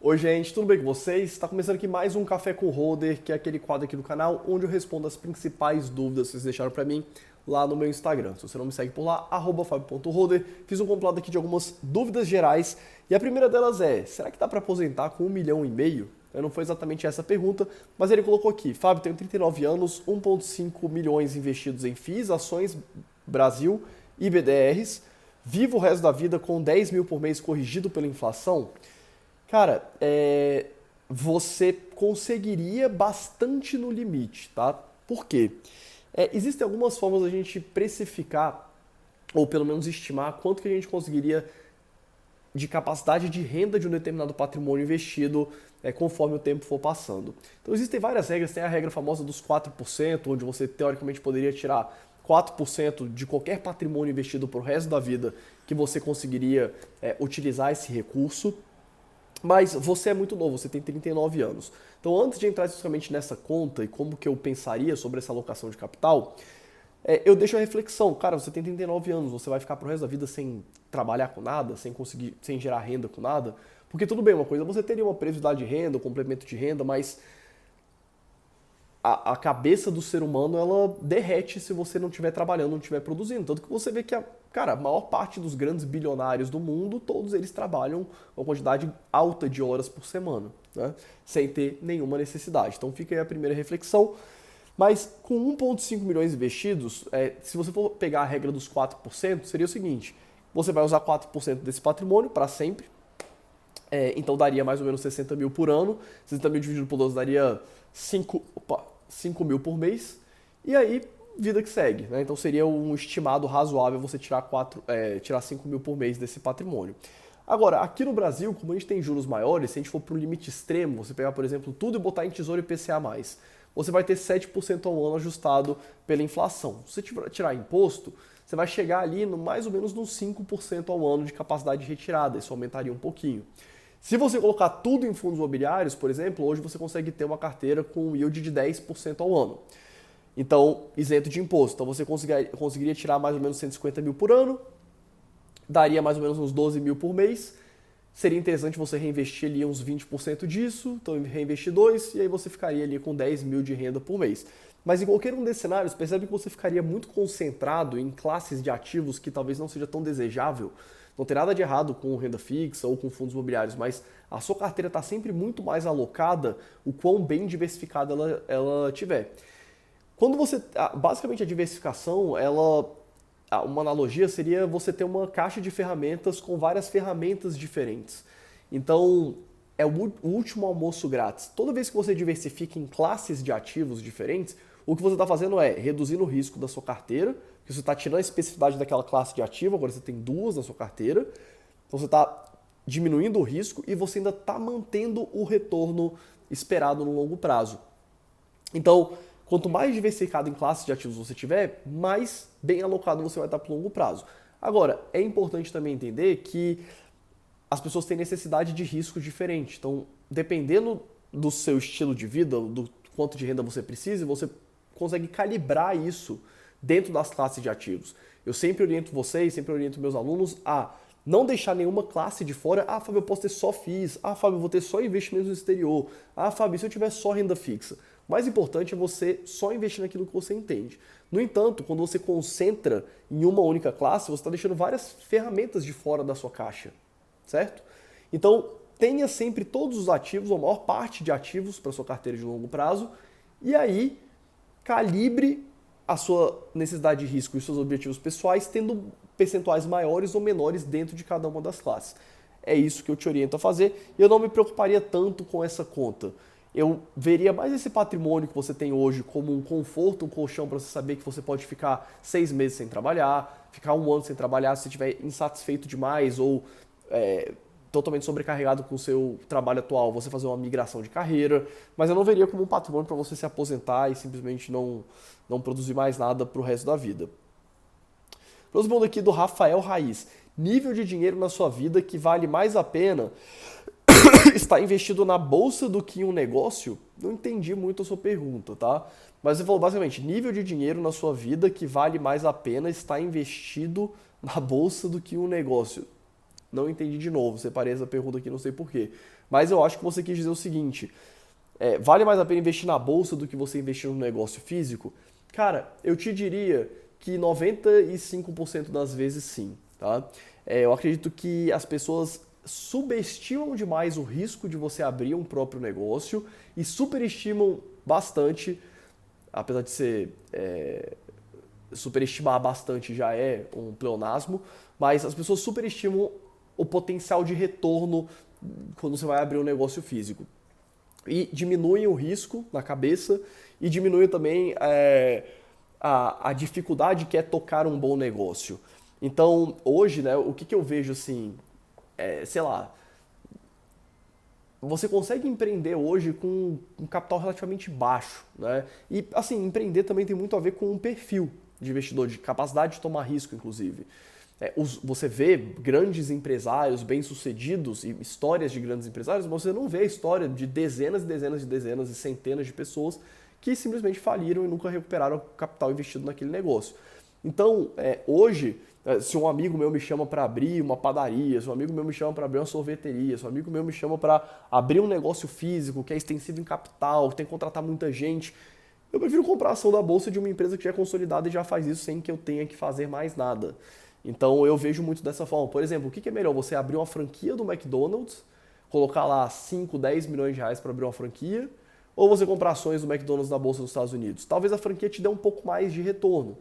Oi, gente, tudo bem com vocês? Está começando aqui mais um Café com Holder, que é aquele quadro aqui do canal onde eu respondo as principais dúvidas que vocês deixaram para mim lá no meu Instagram. Se você não me segue por lá, @fabio.holder. Fiz um compilado aqui de algumas dúvidas gerais e a primeira delas é: será que dá para aposentar com 1,5 milhão? Não foi exatamente essa a pergunta, mas ele colocou aqui: Fábio, tenho 39 anos, 1,5 milhões investidos em FIIs, ações Brasil e BDRs, vivo o resto da vida com 10 mil por mês corrigido pela inflação? Cara, você conseguiria bastante no limite, tá? Por quê? Existem algumas formas da gente precificar, ou pelo menos estimar, quanto que a gente conseguiria de capacidade de renda de um determinado patrimônio investido conforme o tempo for passando. Então existem várias regras, tem a regra famosa dos 4%, onde você teoricamente poderia tirar 4% de qualquer patrimônio investido pro resto da vida que você conseguiria utilizar esse recurso. Mas você é muito novo, você tem 39 anos. Então, antes de entrar especificamente nessa conta e como que eu pensaria sobre essa alocação de capital, eu deixo a reflexão. Cara, você tem 39 anos, você vai ficar pro resto da vida sem trabalhar com nada, sem gerar renda com nada? Porque tudo bem, uma coisa, você teria uma previsibilidade de renda, um complemento de renda, mas a cabeça do ser humano, ela derrete se você não estiver trabalhando, não estiver produzindo. Tanto que você vê que a maior parte dos grandes bilionários do mundo, todos eles trabalham uma quantidade alta de horas por semana, né? Sem ter nenhuma necessidade. Então fica aí a primeira reflexão. Mas com 1,5 milhões investidos, se você for pegar a regra dos 4%, seria o seguinte: você vai usar 4% desse patrimônio para sempre. Então daria mais ou menos 60 mil por ano. 60 mil dividido por 12 daria 5 mil por mês. E aí, vida que segue, né? Então seria um estimado razoável você tirar 5 mil por mês desse patrimônio. Agora, aqui no Brasil, como a gente tem juros maiores, se a gente for para o limite extremo, você pegar, por exemplo, tudo e botar em Tesouro IPCA+, você vai ter 7% ao ano ajustado pela inflação. Se você tirar imposto, você vai chegar ali mais ou menos nos 5% ao ano de capacidade de retirada. Isso aumentaria um pouquinho. Se você colocar tudo em fundos imobiliários, por exemplo, hoje você consegue ter uma carteira com um yield de 10% ao ano. Então, isento de imposto. Então você conseguiria tirar mais ou menos 150 mil por ano, daria mais ou menos uns 12 mil por mês. Seria interessante você reinvestir ali uns 20% disso, então reinvestir 2, e aí você ficaria ali com 10 mil de renda por mês. Mas em qualquer um desses cenários, percebe que você ficaria muito concentrado em classes de ativos que talvez não seja tão desejável. Não tem nada de errado com renda fixa ou com fundos imobiliários, mas a sua carteira está sempre muito mais alocada o quão bem diversificada ela tiver. Quando você. Basicamente a diversificação, uma analogia seria você ter uma caixa de ferramentas com várias ferramentas diferentes. Então, é o último almoço grátis. Toda vez que você diversifica em classes de ativos diferentes, o que você está fazendo é reduzindo o risco da sua carteira, porque você está tirando a especificidade daquela classe de ativo, agora você tem duas na sua carteira, então você está diminuindo o risco e você ainda está mantendo o retorno esperado no longo prazo. Então, quanto mais diversificado em classes de ativos você tiver, mais bem alocado você vai estar para o longo prazo. Agora, é importante também entender que as pessoas têm necessidade de risco diferente. Então, dependendo do seu estilo de vida, do quanto de renda você precisa, você consegue calibrar isso dentro das classes de ativos. Eu sempre oriento vocês, sempre oriento meus alunos a não deixar nenhuma classe de fora. Ah, Fábio, eu posso ter só FIIs. Ah, Fábio, eu vou ter só investimentos no exterior. Ah, Fábio, se eu tiver só renda fixa. O mais importante é você só investir naquilo que você entende. No entanto, quando você concentra em uma única classe, você está deixando várias ferramentas de fora da sua caixa, certo? Então, tenha sempre todos os ativos, ou a maior parte de ativos para sua carteira de longo prazo, e aí calibre a sua necessidade de risco e os seus objetivos pessoais, tendo percentuais maiores ou menores dentro de cada uma das classes. É isso que eu te oriento a fazer, e eu não me preocuparia tanto com essa conta. Eu veria mais esse patrimônio que você tem hoje como um conforto, um colchão para você saber que você pode ficar 6 meses sem trabalhar, ficar 1 ano sem trabalhar se estiver insatisfeito demais ou totalmente sobrecarregado com o seu trabalho atual, você fazer uma migração de carreira, mas eu não veria como um patrimônio para você se aposentar e simplesmente não produzir mais nada para o resto da vida. Próximo ponto aqui do Rafael Raiz. Nível de dinheiro na sua vida que vale mais a pena está investido na bolsa do que em um negócio? Não entendi muito a sua pergunta, tá? Mas você falou basicamente, nível de dinheiro na sua vida que vale mais a pena está investido na bolsa do que em um negócio. Não entendi de novo, separei essa pergunta aqui, não sei porquê. Mas eu acho que você quis dizer o seguinte, vale mais a pena investir na bolsa do que você investir no negócio físico? Cara, eu te diria que 95% das vezes sim, tá? Eu acredito que as pessoas subestimam demais o risco de você abrir um próprio negócio e superestimam bastante, apesar de ser superestimar bastante já é um pleonasmo, mas as pessoas superestimam o potencial de retorno quando você vai abrir um negócio físico. E diminuem o risco na cabeça e diminuem também a dificuldade que é tocar um bom negócio. Então, hoje, né, o que eu vejo assim, sei lá, você consegue empreender hoje com um capital relativamente baixo, né? E assim, empreender também tem muito a ver com um perfil de investidor, de capacidade de tomar risco, inclusive. Você vê grandes empresários bem-sucedidos e histórias de grandes empresários, mas você não vê a história de dezenas e dezenas e dezenas e centenas de pessoas que simplesmente faliram e nunca recuperaram o capital investido naquele negócio. Então, hoje, se um amigo meu me chama para abrir uma padaria, se um amigo meu me chama para abrir uma sorveteria, se um amigo meu me chama para abrir um negócio físico que é extensivo em capital, que tem que contratar muita gente, eu prefiro comprar a ação da bolsa de uma empresa que já é consolidada e já faz isso sem que eu tenha que fazer mais nada. Então eu vejo muito dessa forma. Por exemplo, o que é melhor? Você abrir uma franquia do McDonald's, colocar lá 5, 10 milhões de reais para abrir uma franquia, ou você comprar ações do McDonald's na Bolsa dos Estados Unidos? Talvez a franquia te dê um pouco mais de retorno,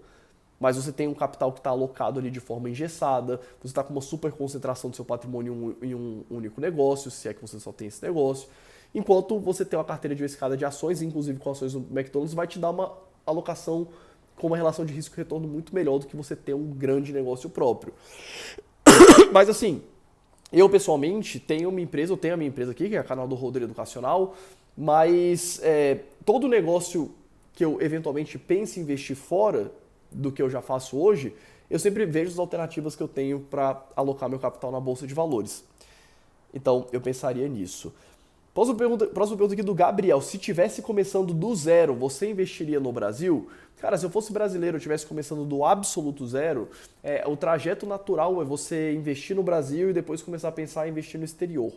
mas você tem um capital que está alocado ali de forma engessada, você está com uma super concentração do seu patrimônio em um único negócio, se é que você só tem esse negócio, enquanto você tem uma carteira diversificada de ações, inclusive com ações do McDonald's, vai te dar uma alocação com uma relação de risco-retorno muito melhor do que você ter um grande negócio próprio. Mas assim, eu pessoalmente tenho a minha empresa aqui, que é o canal do Roder Educacional, mas todo negócio que eu eventualmente pense em investir fora do que eu já faço hoje, eu sempre vejo as alternativas que eu tenho para alocar meu capital na Bolsa de Valores. Então, eu pensaria nisso. Próxima pergunta aqui do Gabriel. Se tivesse começando do zero, você investiria no Brasil? Cara, se eu fosse brasileiro e estivesse começando do absoluto zero, o trajeto natural é você investir no Brasil e depois começar a pensar em investir no exterior.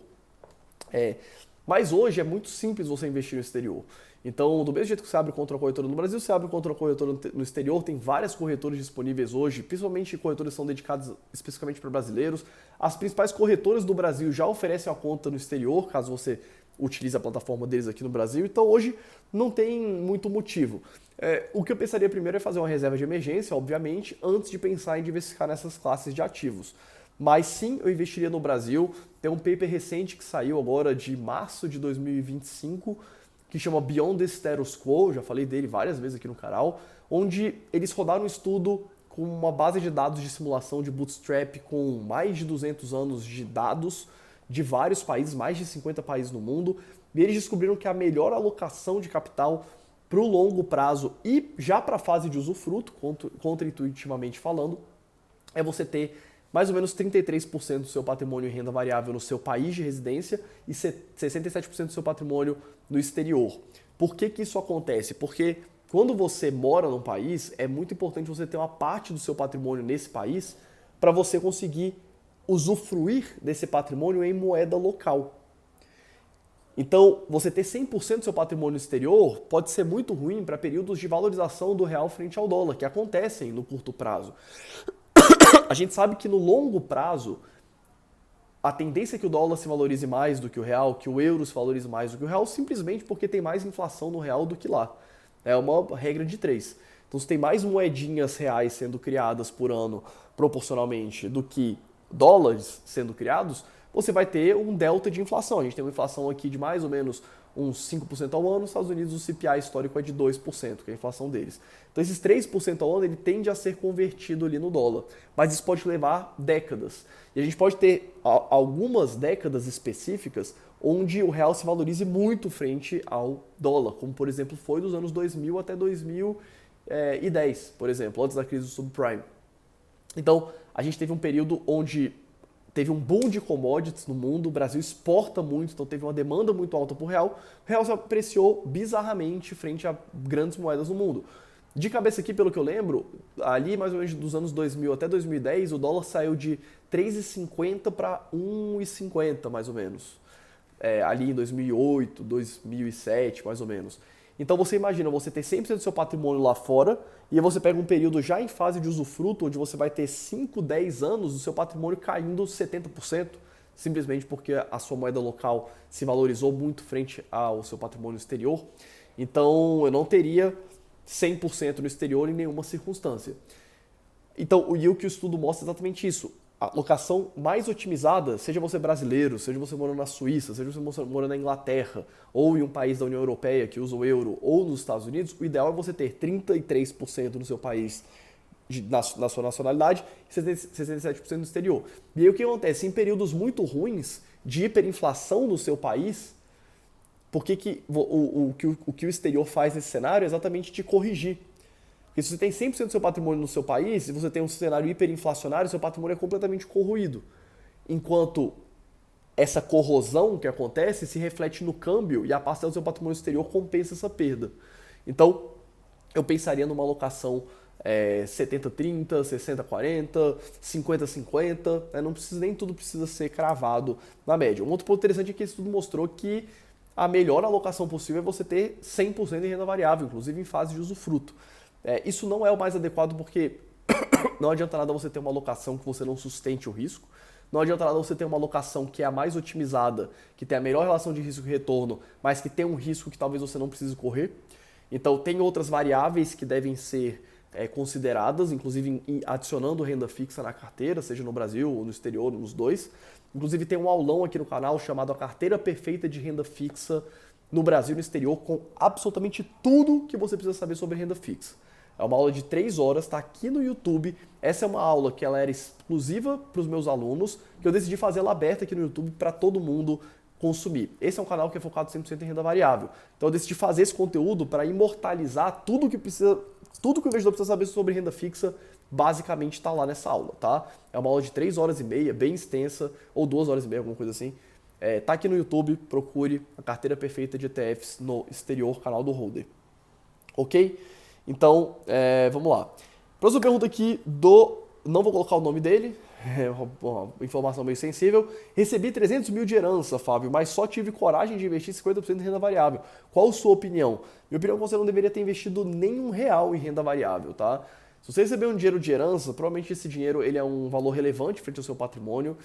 Mas hoje é muito simples você investir no exterior. Então, do mesmo jeito que você abre contra a corretora no Brasil, você abre contra a corretora no exterior. Tem várias corretoras disponíveis hoje, principalmente corretoras que são dedicadas especificamente para brasileiros. As principais corretoras do Brasil já oferecem a conta no exterior, caso você utilize a plataforma deles aqui no Brasil. Então, hoje não tem muito motivo. O que eu pensaria primeiro é fazer uma reserva de emergência, obviamente, antes de pensar em diversificar nessas classes de ativos. Mas sim, eu investiria no Brasil. Tem um paper recente que saiu agora de março de 2025, que chama Beyond the Status Quo, já falei dele várias vezes aqui no canal, onde eles rodaram um estudo com uma base de dados de simulação de bootstrap com mais de 200 anos de dados de vários países, mais de 50 países no mundo, e eles descobriram que a melhor alocação de capital para o longo prazo e já para a fase de usufruto, contra-intuitivamente falando, é você ter mais ou menos 33% do seu patrimônio em renda variável no seu país de residência e 67% do seu patrimônio no exterior. Por que isso acontece? Porque quando você mora num país, é muito importante você ter uma parte do seu patrimônio nesse país para você conseguir usufruir desse patrimônio em moeda local. Então, você ter 100% do seu patrimônio exterior pode ser muito ruim para períodos de valorização do real frente ao dólar, que acontecem no curto prazo. A gente sabe que no longo prazo, a tendência é que o dólar se valorize mais do que o real, que o euro se valorize mais do que o real, simplesmente porque tem mais inflação no real do que lá. É uma regra de 3. Então, se tem mais moedinhas reais sendo criadas por ano proporcionalmente do que dólares sendo criados, você vai ter um delta de inflação. A gente tem uma inflação aqui de mais ou menos uns 5% ao ano. Nos Estados Unidos o CPI histórico é de 2%, que é a inflação deles. Então esses 3% ao ano ele tende a ser convertido ali no dólar. Mas isso pode levar décadas. E a gente pode ter algumas décadas específicas onde o real se valorize muito frente ao dólar, como por exemplo foi dos anos 2000 até 2010, por exemplo, antes da crise do subprime. Então a gente teve um período onde teve um boom de commodities no mundo, o Brasil exporta muito, então teve uma demanda muito alta por real. O real se apreciou bizarramente frente a grandes moedas no mundo. De cabeça aqui, pelo que eu lembro, ali mais ou menos dos anos 2000 até 2010, o dólar saiu de 3,50 para 1,50 mais ou menos. Ali em 2008, 2007, mais ou menos. Então você imagina, você ter 100% do seu patrimônio lá fora, e aí você pega um período já em fase de usufruto, onde você vai ter 5, 10 anos do seu patrimônio caindo 70%, simplesmente porque a sua moeda local se valorizou muito frente ao seu patrimônio exterior. Então eu não teria 100% no exterior em nenhuma circunstância. Então, o que o estudo mostra é exatamente isso. A locação mais otimizada, seja você brasileiro, seja você morando na Suíça, seja você morando na Inglaterra, ou em um país da União Europeia que usa o euro, ou nos Estados Unidos, o ideal é você ter 33% no seu país na sua nacionalidade e 67% no exterior. E aí o que acontece? Em períodos muito ruins de hiperinflação no seu país, o que o exterior faz nesse cenário é exatamente te corrigir. Porque se você tem 100% do seu patrimônio no seu país, se você tem um cenário hiperinflacionário, seu patrimônio é completamente corroído. Enquanto essa corrosão que acontece se reflete no câmbio e a parcela do seu patrimônio exterior compensa essa perda. Então, eu pensaria numa alocação 70-30, 60-40, 50-50, né? Não precisa, nem tudo precisa ser cravado na média. Um outro ponto interessante é que esse estudo mostrou que a melhor alocação possível é você ter 100% em renda variável, inclusive em fase de usufruto. Isso não é o mais adequado porque não adianta nada você ter uma alocação que você não sustente o risco, não adianta nada você ter uma alocação que é a mais otimizada, que tem a melhor relação de risco e retorno, mas que tem um risco que talvez você não precise correr. Então tem outras variáveis que devem ser consideradas, inclusive adicionando renda fixa na carteira, seja no Brasil ou no exterior, nos dois. Inclusive tem um aulão aqui no canal chamado A Carteira Perfeita de Renda Fixa no Brasil e no exterior, com absolutamente tudo que você precisa saber sobre renda fixa. É uma aula de 3 horas, está aqui no YouTube. Essa é uma aula que ela era exclusiva para os meus alunos, que eu decidi fazer ela aberta aqui no YouTube para todo mundo consumir. Esse é um canal que é focado 100% em renda variável. Então eu decidi fazer esse conteúdo para imortalizar tudo que o investidor precisa saber sobre renda fixa, basicamente está lá nessa aula, tá? É uma aula de 3 horas e meia, bem extensa, ou 2 horas e meia, alguma coisa assim. Tá aqui no YouTube, procure A Carteira Perfeita de ETFs no exterior, canal do Holder. Ok? Então, vamos lá. Próxima pergunta aqui não vou colocar o nome dele, é uma informação meio sensível. Recebi 300 mil de herança, Fábio, mas só tive coragem de investir 50% em renda variável. Qual a sua opinião? Minha opinião é que você não deveria ter investido nenhum real em renda variável, tá? Se você receber um dinheiro de herança, provavelmente esse dinheiro ele é um valor relevante frente ao seu patrimônio.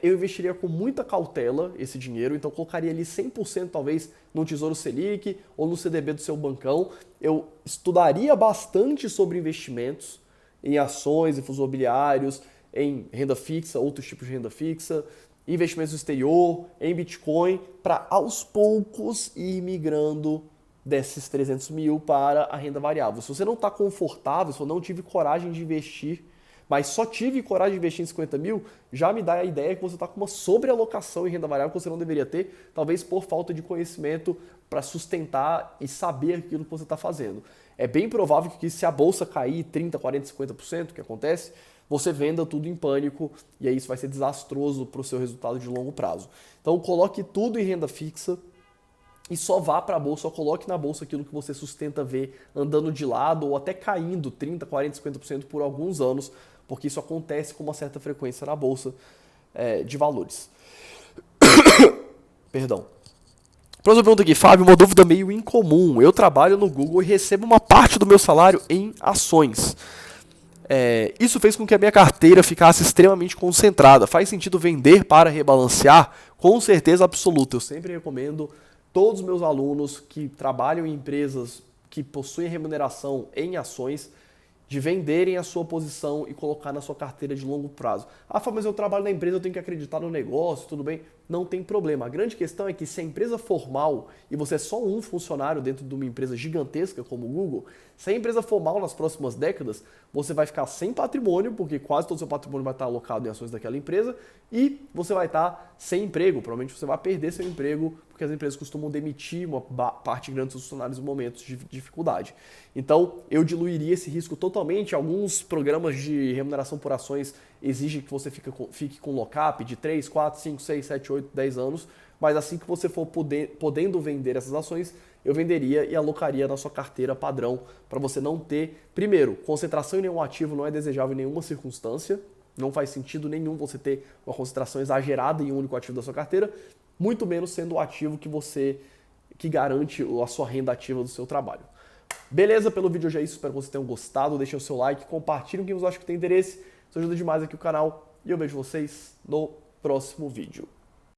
Eu investiria com muita cautela esse dinheiro, então colocaria ali 100% talvez no Tesouro Selic ou no CDB do seu bancão. Eu estudaria bastante sobre investimentos em ações, em fundos imobiliários, em renda fixa, outros tipos de renda fixa, investimentos no exterior, em Bitcoin, para aos poucos ir migrando desses 300 mil para a renda variável. Se você não está confortável, se eu não tive coragem de investir, mas só tive coragem de investir em 50 mil, já me dá a ideia que você está com uma sobrealocação em renda variável que você não deveria ter, talvez por falta de conhecimento para sustentar e saber aquilo que você está fazendo. É bem provável que se a bolsa cair 30%, 40%, 50%, que acontece, você venda tudo em pânico e aí isso vai ser desastroso para o seu resultado de longo prazo. Então coloque tudo em renda fixa, e só vá para a bolsa, só coloque na bolsa aquilo que você sustenta ver andando de lado ou até caindo 30%, 40%, 50% por alguns anos, porque isso acontece com uma certa frequência na bolsa de valores. Perdão. Próxima pergunta aqui, Fábio, uma dúvida meio incomum. Eu trabalho no Google e recebo uma parte do meu salário em ações. Isso fez com que a minha carteira ficasse extremamente concentrada. Faz sentido vender para rebalancear? Com certeza absoluta. Eu sempre recomendo todos os meus alunos que trabalham em empresas que possuem remuneração em ações, de venderem a sua posição e colocar na sua carteira de longo prazo. Ah, mas eu trabalho na empresa, eu tenho que acreditar no negócio, tudo bem? Não tem problema. A grande questão é que se a empresa for mal e você é só um funcionário dentro de uma empresa gigantesca como o Google, se a empresa for mal nas próximas décadas, você vai ficar sem patrimônio, porque quase todo o seu patrimônio vai estar alocado em ações daquela empresa, e você vai estar sem emprego. Provavelmente você vai perder seu emprego, porque as empresas costumam demitir uma parte grande dos seus funcionários em momentos de dificuldade. Então, eu diluiria esse risco totalmente. Alguns programas de remuneração por ações exigem que você fique com lock-up de 3, 4, 5, 6, 7, 8, 10 anos, mas assim que você for podendo vender essas ações, eu venderia e alocaria na sua carteira padrão para você não ter, primeiro, concentração em nenhum ativo não é desejável em nenhuma circunstância, não faz sentido nenhum você ter uma concentração exagerada em um único ativo da sua carteira, muito menos sendo o ativo que garante a sua renda ativa do seu trabalho. Beleza? Pelo vídeo hoje é isso, espero que vocês tenham gostado, deixem o seu like, compartilhem com quem você acha que tem interesse, isso ajuda demais aqui o canal e eu vejo vocês no próximo vídeo.